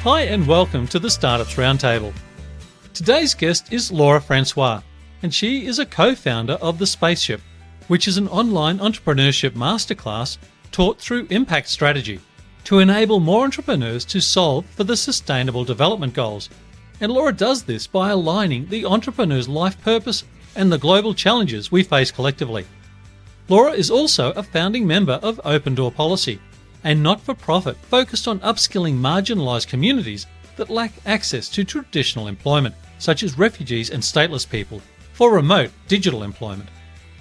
Hi and welcome to the Startups Roundtable. Today's guest is Laura Francois, and she is a co-founder of The Spaceship, which is an online entrepreneurship masterclass taught through impact strategy to enable more entrepreneurs to solve for the Sustainable Development Goals. And Laura does this by aligning the entrepreneur's life purpose and the global challenges we face collectively. Laura is also a founding member of Open Door Policy, a not-for-profit focused on upskilling marginalized communities that lack access to traditional employment, such as refugees and stateless people, for remote digital employment.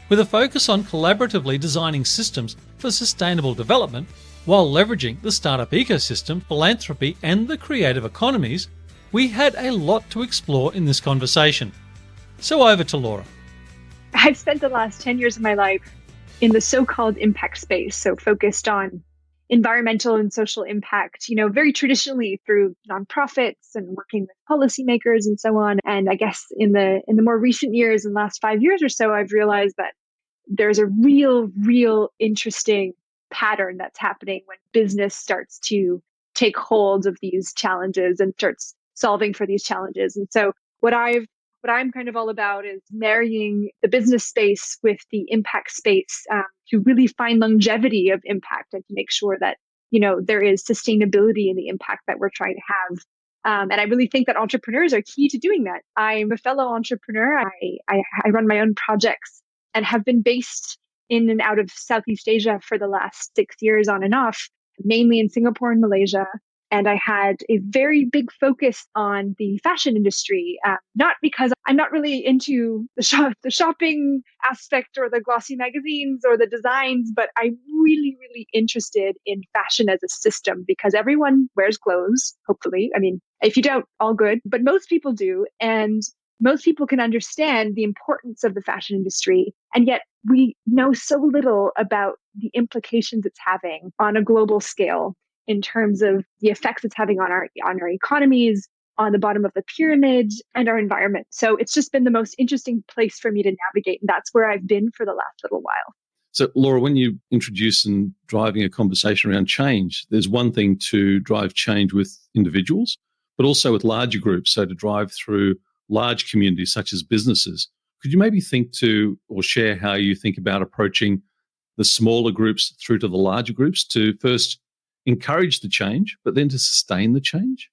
With a focus on collaboratively designing systems for sustainable development while leveraging the startup ecosystem, philanthropy, and the creative economies, we had a lot to explore in this conversation. So over to Laura. I've spent the last 10 years of my life in the so-called impact space, so focused on environmental and social impact, very traditionally through nonprofits and working with policymakers and so on. And I guess in the more recent years, in the last 5 years or so, I've realized that there's a real interesting pattern that's happening when business starts to take hold of these challenges and starts solving for these challenges. And so what I'm kind of all about is marrying the business space with the impact space to really find longevity of impact and to make sure that, there is sustainability in the impact that we're trying to have. And I really think that entrepreneurs are key to doing that. I'm a fellow entrepreneur. I run my own projects and have been based in and out of Southeast Asia for the last 6 years on and off, mainly in Singapore and Malaysia. And I had a very big focus on the fashion industry, not because I'm not really into the shopping aspect or the glossy magazines or the designs, but I'm really interested in fashion as a system because everyone wears clothes, hopefully. I mean, if you don't, all good, but most people do. And most people can understand the importance of the fashion industry. And yet we know so little about the implications it's having on a global scale, in terms of the effects it's having on our economies, on the bottom of the pyramid, and our environment. So it's just been the most interesting place for me to navigate. And that's where I've been for the last little while. So, Laura, when you introduce and driving a conversation around change, there's one thing to drive change with individuals, but also with larger groups. So to drive through large communities such as businesses. Could you maybe think to or share how you think about approaching the smaller groups through to the larger groups to first encourage the change, but then to sustain the change?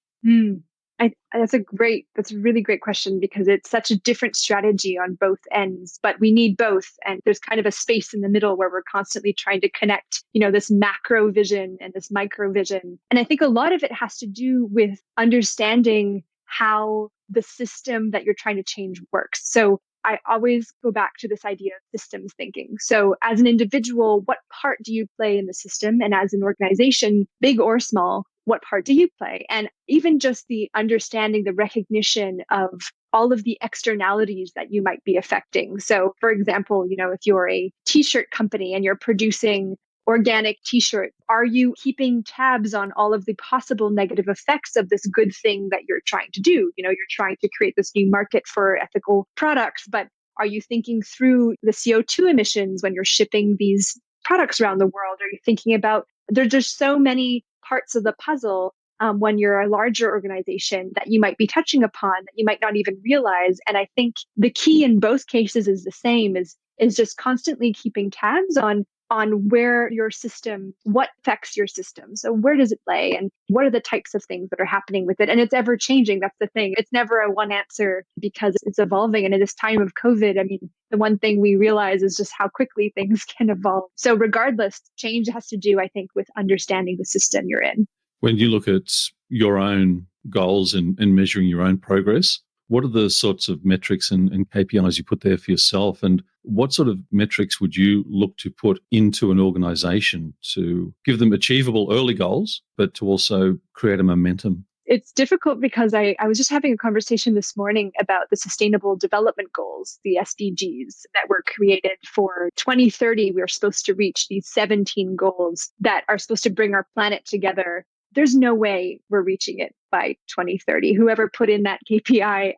That's a really great question because it's such a different strategy on both ends, but we need both. And there's kind of a space in the middle where we're constantly trying to connect, this macro vision and this micro vision. And I think a lot of it has to do with understanding how the system that you're trying to change works. So I always go back to this idea of systems thinking. So as an individual, what part do you play in the system? And as an organization, big or small, what part do you play? And even just the understanding, the recognition of all of the externalities that you might be affecting. So for example, if you're a t-shirt company and you're producing organic t-shirt, are you keeping tabs on all of the possible negative effects of this good thing that you're trying to do? You're trying to create this new market for ethical products, but are you thinking through the CO2 emissions when you're shipping these products around the world? Are you thinking about, there's just so many parts of the puzzle when you're a larger organization that you might be touching upon that you might not even realize. And I think the key in both cases is the same, is just constantly keeping tabs on where your system, what affects your system. So where does it lay and what are the types of things that are happening with it? And it's ever changing. That's the thing. It's never a one answer because it's evolving. And in this time of COVID, I mean, the one thing we realize is just how quickly things can evolve. So regardless, change has to do, I think, with understanding the system you're in. When you look at your own goals and measuring your own progress, what are the sorts of metrics and KPIs you put there for yourself? And what sort of metrics would you look to put into an organization to give them achievable early goals, but to also create a momentum? It's difficult because I was just having a conversation this morning about the Sustainable Development Goals, the SDGs that were created for 2030. We are supposed to reach these 17 goals that are supposed to bring our planet together. There's no way we're reaching it by 2030. Whoever put in that KPI,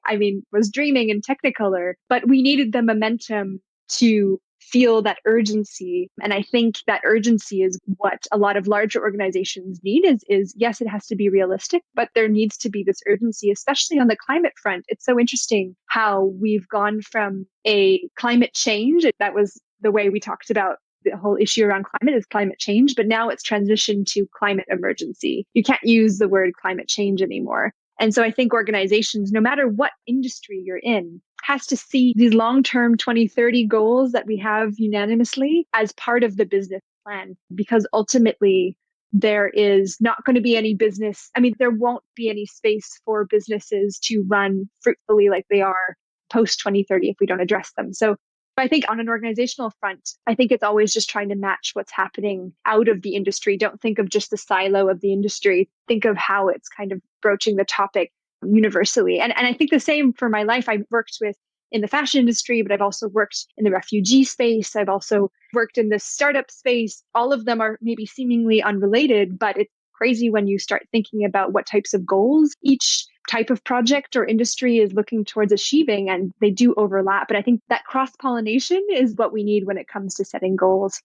was dreaming in Technicolor, but we needed the momentum to feel that urgency. And I think that urgency is what a lot of larger organizations need is yes, it has to be realistic, but there needs to be this urgency, especially on the climate front. It's so interesting how we've gone from a climate change. That was the way we talked about the whole issue around climate is climate change, but now it's transitioned to climate emergency. You can't use the word climate change anymore. And so I think organizations, no matter what industry you're in, has to see these long-term 2030 goals that we have unanimously as part of the business plan, because ultimately there is not going to be any business. I mean, there won't be any space for businesses to run fruitfully like they are post 2030 if we don't address them. So I think on an organizational front, I think it's always just trying to match what's happening out of the industry. Don't think of just the silo of the industry. Think of how it's kind of broaching the topic universally. And I think the same for my life. I've worked with in the fashion industry, but I've also worked in the refugee space. I've also worked in the startup space. All of them are maybe seemingly unrelated, but it's crazy when you start thinking about what types of goals each type of project or industry is looking towards achieving, and they do overlap. But I think that cross-pollination is what we need when it comes to setting goals.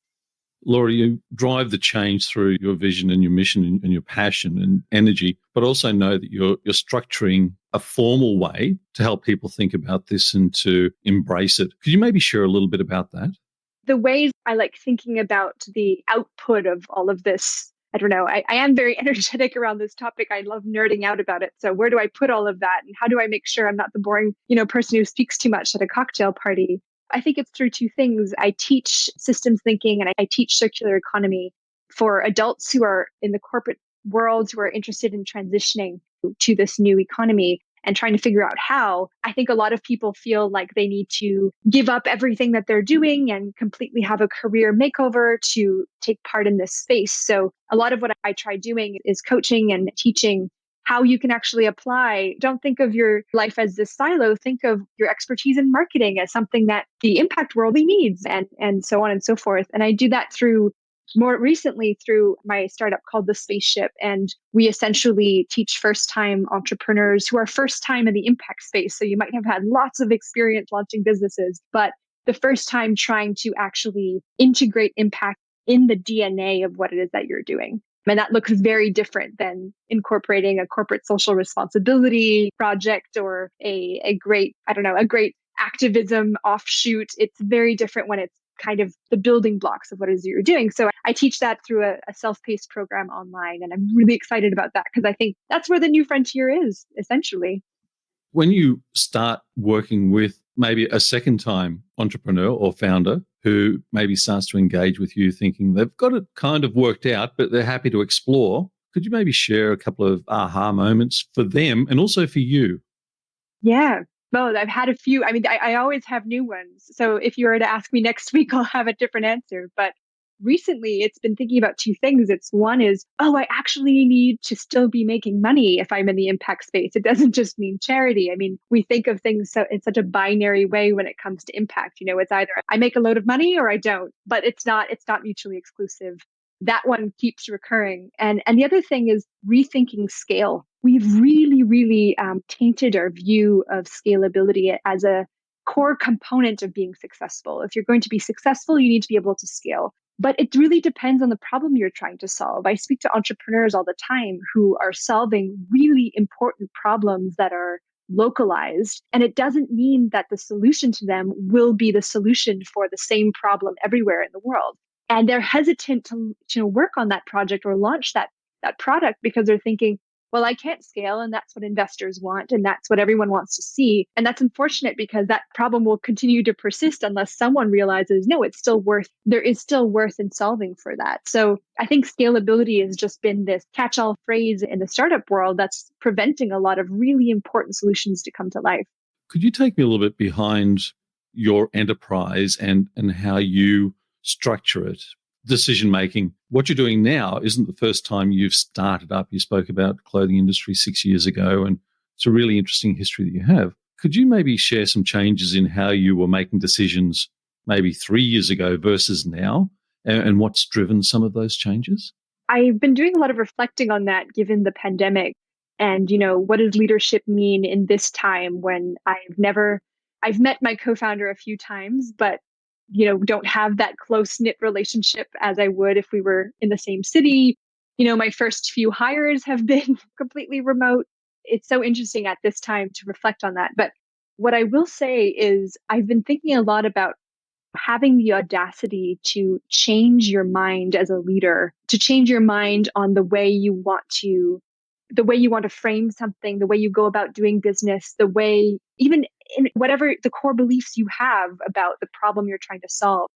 Laura, you drive the change through your vision and your mission and your passion and energy, but also know that you're structuring a formal way to help people think about this and to embrace it. Could you maybe share a little bit about that? The ways I like thinking about the output of all of this, I don't know. I am very energetic around this topic. I love nerding out about it. So where do I put all of that? And how do I make sure I'm not the boring, person who speaks too much at a cocktail party? I think it's through two things. I teach systems thinking and I teach circular economy for adults who are in the corporate world who are interested in transitioning to this new economy and trying to figure out how. I think a lot of people feel like they need to give up everything that they're doing and completely have a career makeover to take part in this space. So a lot of what I try doing is coaching and teaching how you can actually apply. Don't think of your life as this silo. Think of your expertise in marketing as something that the impact world needs, and so on and so forth. And I do that through more recently through my startup called The Spaceship. And we essentially teach first-time entrepreneurs who are first time in the impact space. So you might have had lots of experience launching businesses, but the first time trying to actually integrate impact in the DNA of what it is that you're doing. And that looks very different than incorporating a corporate social responsibility project or a great activism offshoot. It's very different when it's kind of the building blocks of what it is you're doing. So I teach that through a self-paced program online. And I'm really excited about that because I think that's where the new frontier is, essentially. When you start working with maybe a second-time entrepreneur or founder who maybe starts to engage with you thinking they've got it kind of worked out, but they're happy to explore, could you maybe share a couple of aha moments for them and also for you? Yeah. Well, I've had a few. I mean, I always have new ones. So if you were to ask me next week, I'll have a different answer. But recently, it's been thinking about two things. It's one is, I actually need to still be making money if I'm in the impact space. It doesn't just mean charity. I mean, we think of things in such a binary way when it comes to impact. It's either I make a load of money or I don't, but it's not mutually exclusive. That one keeps recurring. And the other thing is rethinking scale. We've really, really tainted our view of scalability as a core component of being successful. If you're going to be successful, you need to be able to scale. But it really depends on the problem you're trying to solve. I speak to entrepreneurs all the time who are solving really important problems that are localized. And it doesn't mean that the solution to them will be the solution for the same problem everywhere in the world. And they're hesitant to work on that project or launch that product because they're thinking, well, I can't scale, and that's what investors want, and that's what everyone wants to see. And that's unfortunate because that problem will continue to persist unless someone realizes, no, there is still worth in solving for that. So I think scalability has just been this catch-all phrase in the startup world that's preventing a lot of really important solutions to come to life. Could you take me a little bit behind your enterprise and how you structure it? Decision making. What you're doing now isn't the first time you've started up. You spoke about the clothing industry 6 years ago, and it's a really interesting history that you have. Could you maybe share some changes in how you were making decisions maybe 3 years ago versus now, and what's driven some of those changes? I've been doing a lot of reflecting on that given the pandemic and, what does leadership mean in this time when I've met my co-founder a few times, but don't have that close knit relationship as I would if we were in the same city. My first few hires have been completely remote. It's so interesting at this time to reflect on that. But what I will say is I've been thinking a lot about having the audacity to change your mind as a leader, to change your mind on the way you want to frame something, the way you go about doing business, the way, even in whatever the core beliefs you have about the problem you're trying to solve.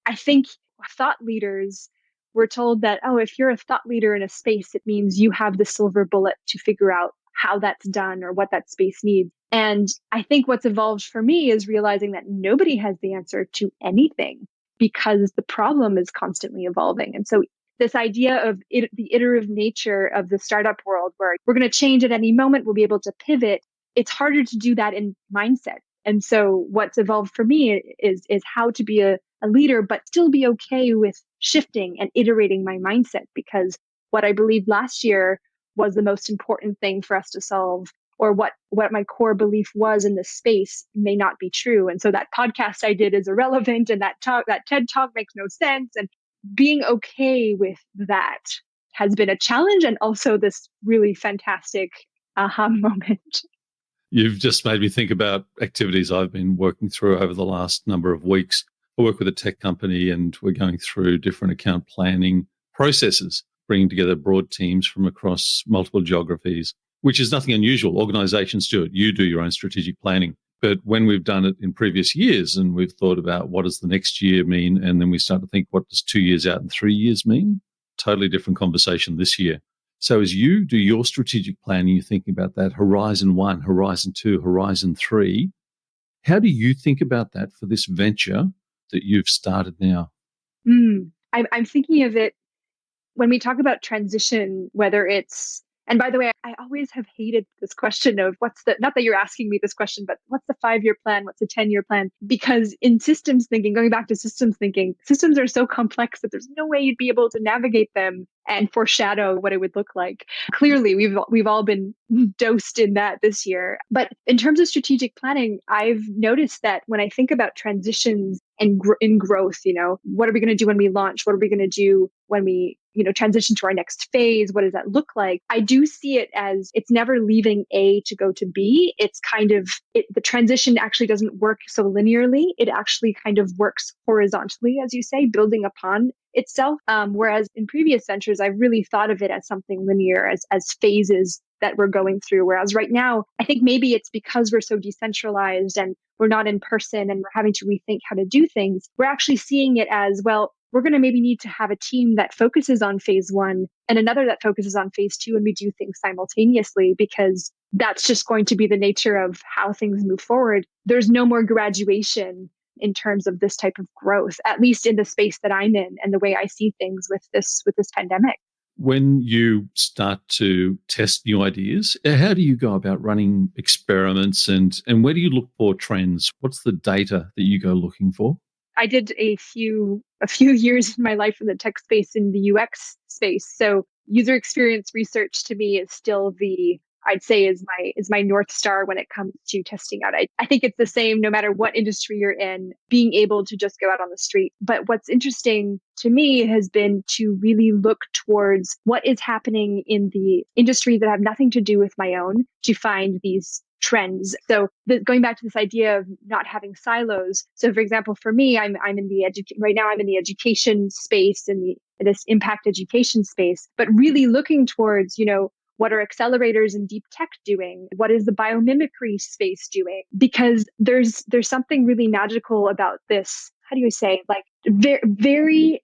I think thought leaders were told that, oh, if you're a thought leader in a space, it means you have the silver bullet to figure out how that's done or what that space needs. And I think what's evolved for me is realizing that nobody has the answer to anything because the problem is constantly evolving. And so this idea of the iterative nature of the startup world, where we're going to change at any moment, we'll be able to pivot. It's harder to do that in mindset. And so what's evolved for me is how to be a leader, but still be okay with shifting and iterating my mindset, because what I believed last year was the most important thing for us to solve, or what my core belief was in this space may not be true. And so that podcast I did is irrelevant, and that TED talk makes no sense. And being okay with that has been a challenge, and also this really fantastic aha moment. You've just made me think about activities I've been working through over the last number of weeks. I work with a tech company and we're going through different account planning processes, bringing together broad teams from across multiple geographies, which is nothing unusual. Organizations do it. You do your own strategic planning. But when we've done it in previous years and we've thought about what does the next year mean, and then we start to think, what does 2 years out and 3 years mean? Totally different conversation this year. So as you do your strategic planning, you're thinking about that horizon 1, horizon 2, horizon 3. How do you think about that for this venture that you've started now? I'm thinking of it when we talk about transition, whether it's, and by the way, I always have hated this question of not that you're asking me this question, but what's the 5-year plan? What's the 10-year plan? Because in systems thinking, going back to systems thinking, systems are so complex that there's no way you'd be able to navigate them and foreshadow what it would look like. Clearly, we've all been dosed in that this year. But in terms of strategic planning, I've noticed that when I think about transitions and in growth, what are we going to do when we launch? What are we going to do when we transition to our next phase? What does that look like? I do see it as it's never leaving A to go to B. It's kind of, the transition actually doesn't work so linearly. It actually kind of works horizontally, as you say, building upon itself. Whereas in previous ventures, I really thought of it as something linear, as phases that we're going through. Whereas right now, I think maybe it's because we're so decentralized and we're not in person and we're having to rethink how to do things. We're actually seeing it as, well, we're going to maybe need to have a team that focuses on phase 1 and another that focuses on phase 2, and we do things simultaneously, because that's just going to be the nature of how things move forward. There's no more graduation in terms of this type of growth, at least in the space that I'm in and the way I see things with this pandemic. When you start to test new ideas, how do you go about running experiments, and where do you look for trends? What's the data that you go looking for? I did a few years in my life in the tech space, in the UX space. So user experience research to me is still I'd say is my North Star when it comes to testing out. I think it's the same no matter what industry you're in, being able to just go out on the street. But what's interesting to me has been to really look towards what is happening in the industry that have nothing to do with my own, to find these trends. So going back to this idea of not having silos. So for example, for me, I'm in the right now I'm in the education space, in this impact education space, but really looking towards, what are accelerators in deep tech doing? What is the biomimicry space doing? Because there's something really magical about this, how do you say, like very, very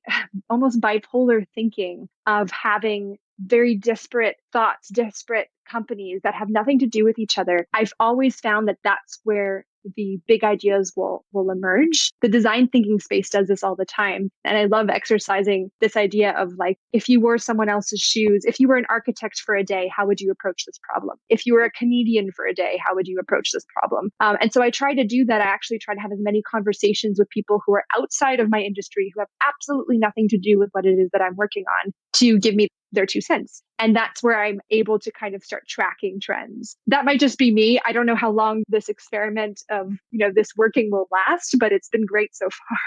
almost bipolar thinking of having very disparate thoughts, disparate companies that have nothing to do with each other. I've always found that that's where the big ideas will emerge. The design thinking space does this all the time. And I love exercising this idea of, like, if you were someone else's shoes, if you were an architect for a day, how would you approach this problem? If you were a comedian for a day, how would you approach this problem? And so I try to do that. I actually try to have as many conversations with people who are outside of my industry, who have absolutely nothing to do with what it is that I'm working on, to give me their 2 cents. And that's where I'm able to kind of start tracking trends. That might just be me. I don't know how long this experiment of, this working will last, but it's been great so far.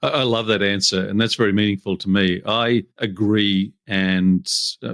I love that answer, and that's very meaningful to me. I agree and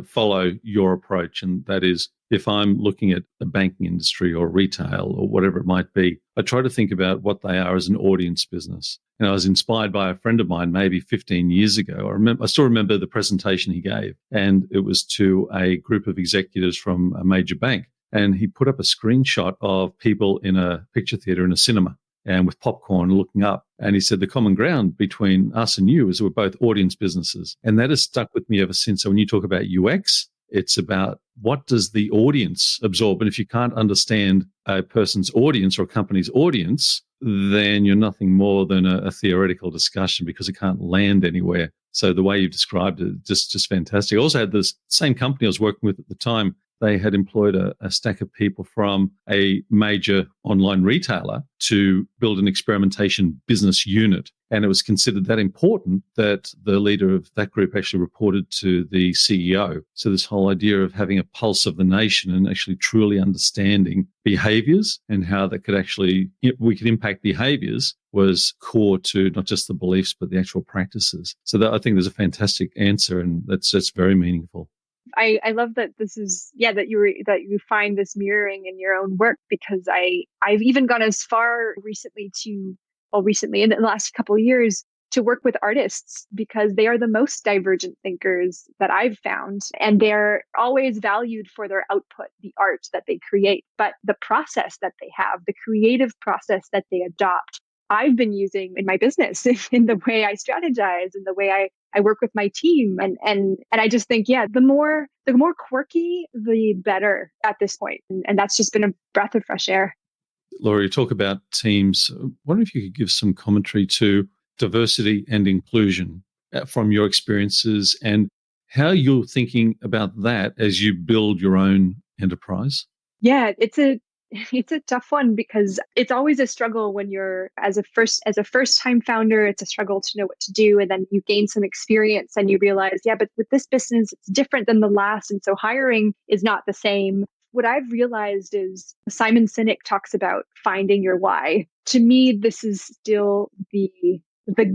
follow your approach, and that is if I'm looking at the banking industry or retail or whatever it might be, I try to think about what they are as an audience business. And I was inspired by a friend of mine maybe 15 years ago. I still remember the presentation he gave, and it was to a group of executives from a major bank. And he put up a screenshot of people in a picture theater in a cinema and with popcorn looking up. And he said, the common ground between us and you is we're both audience businesses. And that has stuck with me ever since. So when you talk about UX, it's about what does the audience absorb? And if you can't understand a person's audience or a company's audience, then you're nothing more than a theoretical discussion because it can't land anywhere. So the way you described it, just fantastic. I also had this same company I was working with at the time. They had employed a stack of people from a major online retailer to build an experimentation business unit. And it was considered that important that the leader of that group actually reported to the CEO. So this whole idea of having a pulse of the nation and actually truly understanding behaviors and how that could actually, we could impact behaviors was core to not just the beliefs, but the actual practices. So that, I think there's a fantastic answer, and that's very meaningful. I love that this is that you find this mirroring in your own work, because I've even gone as far recently in the last couple of years to work with artists, because they are the most divergent thinkers that I've found, and they're always valued for their output, the art that they create, but the process that they have, the creative process that they adopt, I've been using in my business in the way I strategize, in the way I work with my team. And I just think, the more quirky, the better at this point. And that's just been a breath of fresh air. Laura, you talk about teams. I wonder if you could give some commentary to diversity and inclusion from your experiences and how you're thinking about that as you build your own enterprise. Yeah, it's a tough one, because it's always a struggle when you're as a first time founder. It's a struggle to know what to do, and then you gain some experience and you realize, but with this business it's different than the last, and so hiring is not the same. What I've realized is Simon Sinek talks about finding your why. To me, this is still the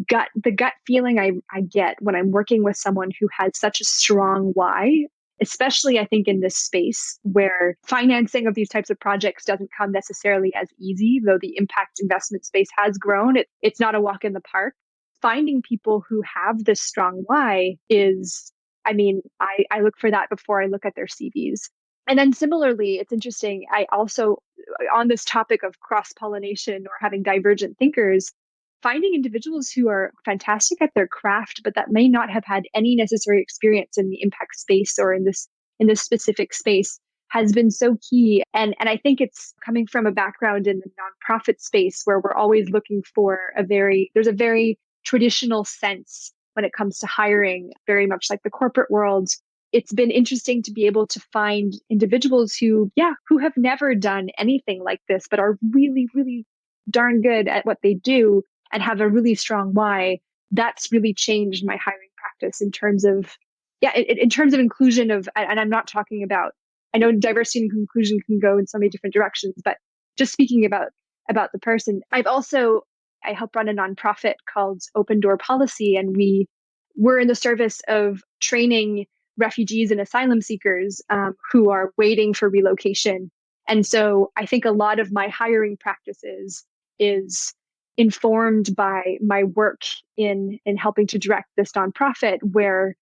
gut feeling I get when I'm working with someone who has such a strong why. Especially, I think, in this space where financing of these types of projects doesn't come necessarily as easy, though the impact investment space has grown. It's not a walk in the park. Finding people who have this strong why is, I look for that before I look at their CVs. And then similarly, it's interesting. I also, on this topic of cross-pollination or having divergent thinkers, finding individuals who are fantastic at their craft, but that may not have had any necessary experience in the impact space or in this specific space has been so key. And I think it's coming from a background in the nonprofit space where we're always looking for there's a very traditional sense when it comes to hiring, very much like the corporate world. It's been interesting to be able to find individuals who have never done anything like this, but are really, really darn good at what they do and have a really strong why. That's really changed my hiring practice in terms of, in terms of inclusion of, and I'm not talking about, I know diversity and inclusion can go in so many different directions, but just speaking about the person. I help run a nonprofit called Open Door Policy, and we're in the service of training refugees and asylum seekers who are waiting for relocation. And so I think a lot of my hiring practices is informed by my work in helping to direct this nonprofit, where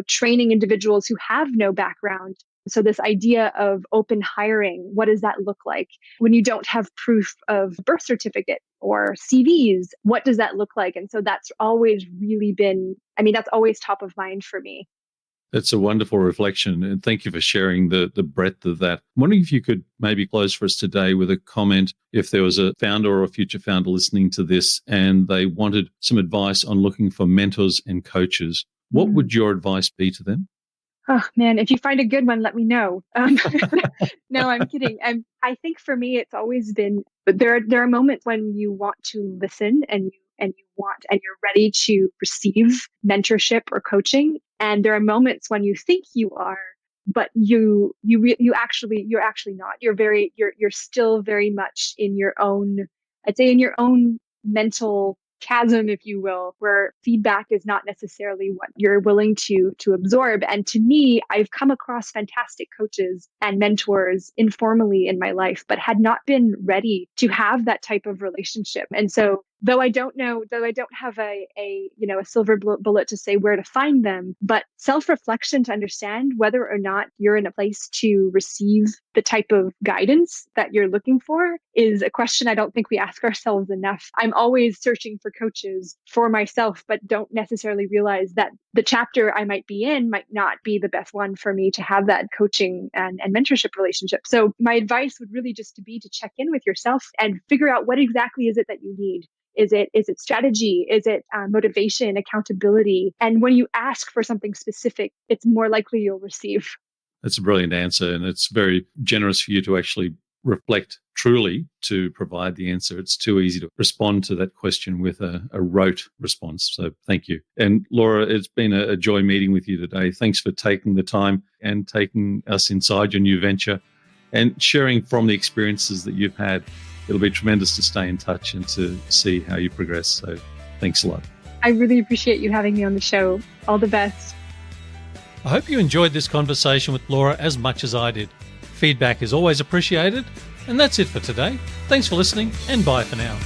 training individuals who have no background. So this idea of open hiring, what does that look like when you don't have proof of birth certificate or CVs? What does that look like? And so that's always really been, that's always top of mind for me. That's a wonderful reflection, and thank you for sharing the breadth of that. I'm wondering if you could maybe close for us today with a comment. If there was a founder or a future founder listening to this and they wanted some advice on looking for mentors and coaches, what would your advice be to them? Oh man, if you find a good one, let me know. No, I'm kidding. I think for me, it's always been, but there are moments when you want to listen and you're ready to receive mentorship or coaching. And there are moments when you think you are, but you're actually not. You're still very much in your own, I'd say in your own mental chasm, if you will, where feedback is not necessarily what you're willing to absorb. And to me, I've come across fantastic coaches and mentors informally in my life, but had not been ready to have that type of relationship. And so though I don't have a silver bullet to say where to find them, but self-reflection to understand whether or not you're in a place to receive the type of guidance that you're looking for is a question I don't think we ask ourselves enough. I'm always searching for coaches for myself, but don't necessarily realize that the chapter I might be in might not be the best one for me to have that coaching and mentorship relationship. So my advice would really just to be to check in with yourself and figure out what exactly is it that you need. Is it strategy? Is it motivation, accountability? And when you ask for something specific, it's more likely you'll receive. That's a brilliant answer, and it's very generous for you to actually reflect truly to provide the answer. It's too easy to respond to that question with a rote response. So thank you. And Laura, it's been a joy meeting with you today. Thanks for taking the time and taking us inside your new venture and sharing from the experiences that you've had. It'll be tremendous to stay in touch and to see how you progress. So thanks a lot. I really appreciate you having me on the show. All the best. I hope you enjoyed this conversation with Laura as much as I did. Feedback is always appreciated. And that's it for today. Thanks for listening, and bye for now.